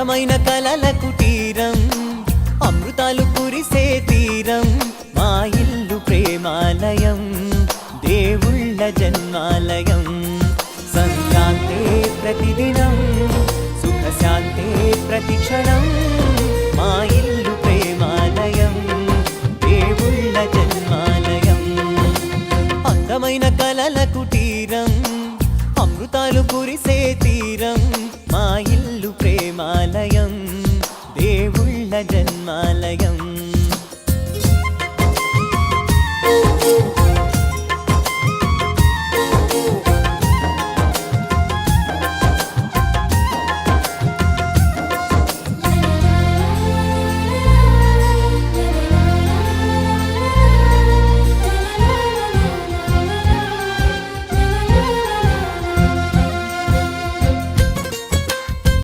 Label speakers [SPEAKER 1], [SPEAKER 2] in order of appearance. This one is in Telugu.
[SPEAKER 1] అందమైన కలల కుటీరం అమృతాలు కురిసే తీరం మా ఇల్లు ప్రేమాలయం దేవుళ్ళ జన్మాలయం సంక్రాంతే ప్రతిదినం సుఖశాంతే ప్రతిక్షణం మా ఇల్లు ప్రేమాలయం దేవుళ్ళ జన్మాలయం అందమైన కలల కుటీరం అమృతాలు కురిసే తీరం మా ఇల్లు ప్రేమాలయం దేవుళ్ళ జన్మాలయం